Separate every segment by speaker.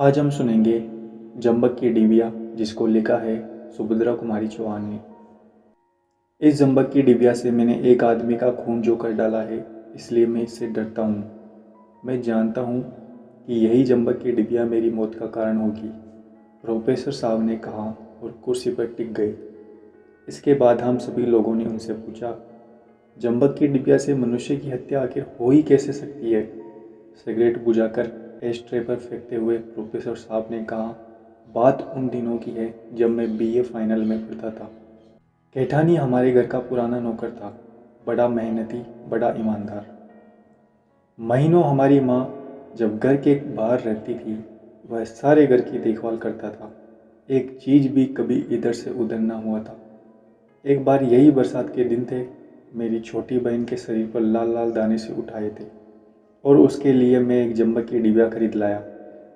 Speaker 1: आज हम सुनेंगे जंबक की डिबिया, जिसको लिखा है सुभद्रा कुमारी चौहान ने। इस जंबक की डिबिया से मैंने एक आदमी का खून जो कर डाला है, इसलिए मैं इससे डरता हूँ। मैं जानता हूँ कि यही जंबक की डिबिया मेरी मौत का कारण होगी, प्रोफेसर साहब ने कहा और कुर्सी पर टिक गए। इसके बाद हम सभी लोगों ने उनसे पूछा, जंबक की डिबिया से मनुष्य की हत्या आखिर हो ही कैसे सकती है? सिगरेट बुझाकर एस्ट्रे पर फेंकते हुए प्रोफेसर साहब ने कहा, बात उन दिनों की है जब मैं बीए फाइनल में पढ़ता था। कैठानी हमारे घर का पुराना नौकर था, बड़ा मेहनती, बड़ा ईमानदार। महीनों हमारी माँ जब घर के बाहर रहती थी, वह सारे घर की देखभाल करता था। एक चीज़ भी कभी इधर से उधर ना हुआ था। एक बार यही बरसात के दिन थे, मेरी छोटी बहन के शरीर पर लाल लाल दाने से उठाए थे और उसके लिए मैं एक जंबक की डिबिया खरीद लाया।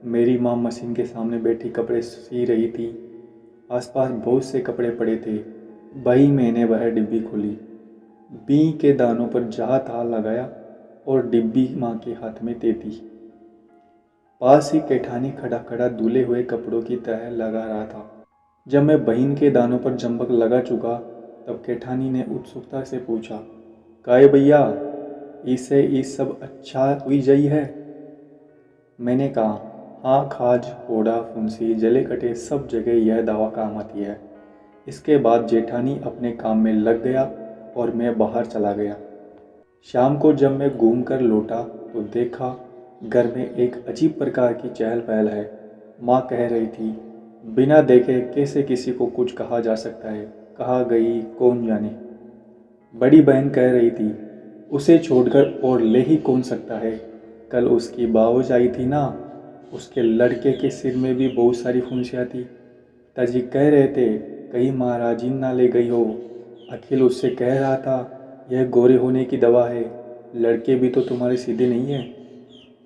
Speaker 1: मेरी माँ मशीन के सामने बैठी कपड़े सी रही थी। आसपास बहुत से कपड़े पड़े थे। वही मैंने वह डिब्बी खोली, बी के दानों पर जहाँ तहाँ लगाया और डिब्बी माँ के हाथ में दे दी। पास ही कैठानी खड़ा खड़ा धुले हुए कपड़ों की तरह लगा रहा था। जब मैं बहन के दानों पर जंबक लगा चुका, तब कैठानी ने उत्सुकता से पूछा, काहे भैया, इससे ये सब अच्छा हुई जई है? मैंने कहा, हाँ, खाज, फोड़ा, फुंसी, जले कटे सब जगह यह दवा काम आती है। इसके बाद जेठानी अपने काम में लग गया और मैं बाहर चला गया। शाम को जब मैं घूम कर लौटा तो देखा घर में एक अजीब प्रकार की चहल पहल है। माँ कह रही थी, बिना देखे कैसे किसी को कुछ कहा जा सकता है, कहाँ गई कौन जाने। बड़ी बहन कह रही थी, उसे छोड़कर और ले ही कौन सकता है, कल उसकी बावज आई थी ना, उसके लड़के के सिर में भी बहुत सारी फुंसियाँ थी। ताजी कह रहे थे, कहीं महाराजीन ना ले गई हो। अखिल उससे कह रहा था, यह गोरे होने की दवा है, लड़के भी तो तुम्हारे सीधे नहीं है।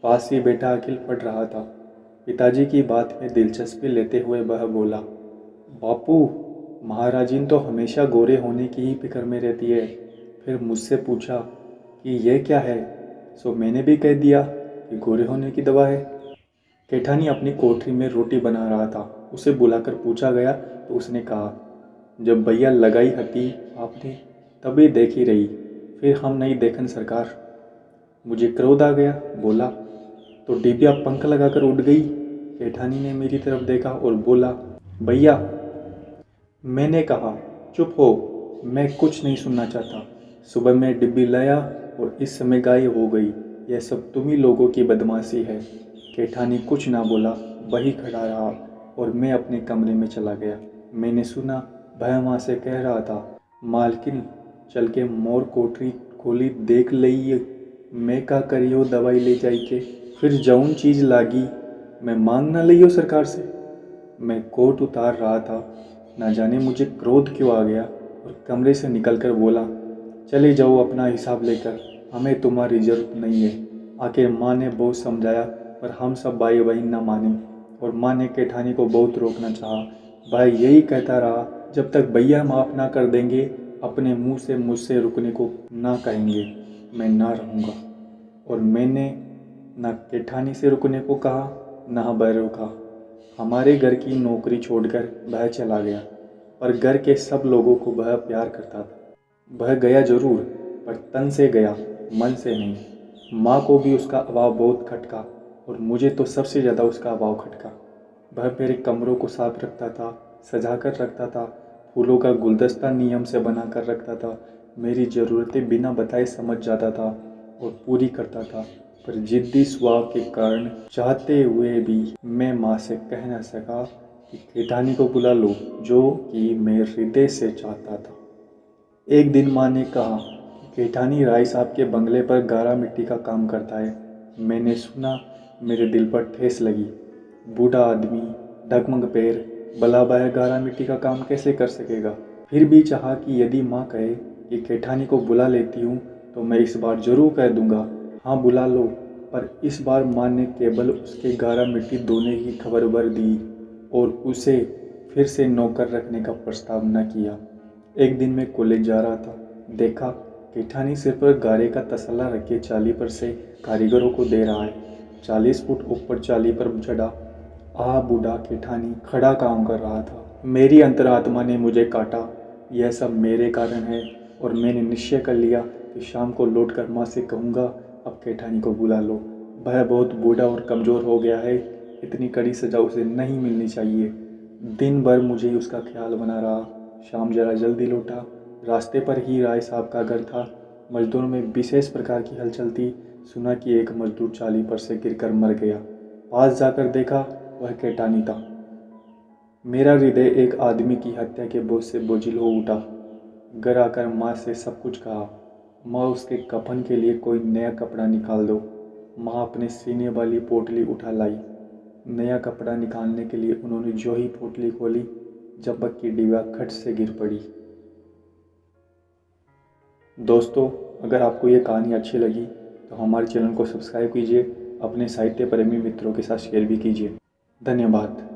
Speaker 1: पास ही बैठा अखिल पढ़ रहा था। पिताजी की बात में दिलचस्पी लेते हुए वह बोला, बापू, महाराजीन तो हमेशा गोरे होने की ही फिक्र में रहती है। फिर मुझसे पूछा कि यह क्या है, सो मैंने भी कह दिया कि गोरे होने की दवा है। कैठानी अपनी कोठरी में रोटी बना रहा था। उसे बुलाकर पूछा गया तो उसने कहा, जब भैया लगाई हती आपने तभी देखी रही, फिर हम नहीं देखन सरकार। मुझे क्रोध आ गया, बोला, तो डिबिया पंख लगाकर उड़ गई। कैठानी ने मेरी तरफ देखा और बोला, भैया। मैंने कहा, चुप हो, मैं कुछ नहीं सुनना चाहता। सुबह मैं डिब्बी लाया और इस समय गायब हो गई। यह सब तुम ही लोगों की बदमाशी है। कैठानी कुछ ना बोला, वही खड़ा रहा और मैं अपने कमरे में चला गया। मैंने सुना वह माँ से कह रहा था, मालकिन चल के मोर कोठरी खोली देख लई, मैं का करियो दवाई ले जाई के, फिर जौन चीज़ लागी मैं मांग ना लियो सरकार से। मैं कोट उतार रहा था, ना जाने मुझे क्रोध क्यों आ गया और कमरे से निकलकर बोला, चले जाओ अपना हिसाब लेकर, हमें तुम्हारी ज़रूरत नहीं है। आखिर माँ ने बहुत समझाया पर हम सब भाई बहन ना माने और माँ ने कैठानी को बहुत रोकना चाहा। भाई यही कहता रहा, जब तक भैया माफ़ ना कर देंगे अपने मुंह से मुझसे रुकने को ना कहेंगे, मैं ना रहूँगा। और मैंने ना कैठानी से रुकने को कहा, ना वह रुका। हमारे घर की नौकरी छोड़कर वह चला गया, पर घर के सब लोगों को वह प्यार करता था। वह गया जरूर, पर तन से गया, मन से नहीं। माँ को भी उसका अभाव बहुत खटका और मुझे तो सबसे ज़्यादा उसका अभाव खटका। वह मेरे कमरों को साफ रखता था, सजा कर रखता था, फूलों का गुलदस्ता नियम से बना कर रखता था, मेरी ज़रूरतें बिना बताए समझ जाता था और पूरी करता था। पर जिद्दी स्वभाव के कारण चाहते हुए भी मैं माँ से कह न सका कि कैठानी को बुला लो, जो कि मैं हृदय से चाहता था। एक दिन माँ ने कहा कि कैठानी राय साहब के बंगले पर गारा मिट्टी का काम करता है। मैंने सुना, मेरे दिल पर ठेस लगी। बूढ़ा आदमी, ढकमक पैर, भला वह गारा मिट्टी का काम कैसे कर सकेगा? फिर भी चाहा कि यदि माँ कहे कि कैठानी को बुला लेती हूँ तो मैं इस बार जरूर कह दूंगा, हाँ बुला लो। पर इस बार माँ ने केवल उसके गारा मिट्टी धोने की खबर भर दी और उसे फिर से नौकर रखने का प्रस्ताव न किया। एक दिन मैं कॉलेज जा रहा था, देखा कैठानी सिर पर गारे का तसल्ला रखे चाली पर से कारीगरों को दे रहा है। 40 फुट ऊपर चाली पर चढ़ा, बूढ़ा केठानी खड़ा काम कर रहा था। मेरी अंतरात्मा ने मुझे काटा। यह सब मेरे कारण है और मैंने निश्चय कर लिया कि शाम को लौटकर माँ से कहूँगा, अब केठानी को बुला लो। वह बहुत बूढ़ा और कमज़ोर हो गया है, इतनी कड़ी सज़ा उसे नहीं मिलनी चाहिए। दिन भर मुझे उसका ख्याल बना रहा। शाम जरा जल्दी लौटा। रास्ते पर ही राय साहब का घर था। मजदूरों में विशेष प्रकार की हलचल थी। सुना कि एक मजदूर चाली पर से गिरकर मर गया। पास जाकर देखा, वह केठानी था। मेरा हृदय एक आदमी की हत्या के बोझ से बोझिल हो उठा। घर आकर माँ से सब कुछ कहा। माँ, उसके कफन के लिए कोई नया कपड़ा निकाल दो। माँ अपने सीने वाली पोटली उठा लाई। नया कपड़ा निकालने के लिए उन्होंने जो ही पोटली खोली, जंबक की डिबिया खट से गिर पड़ी। दोस्तों, अगर आपको ये कहानी अच्छी लगी तो हमारे चैनल को सब्सक्राइब कीजिए, अपने साहित्य प्रेमी मित्रों के साथ शेयर भी कीजिए। धन्यवाद।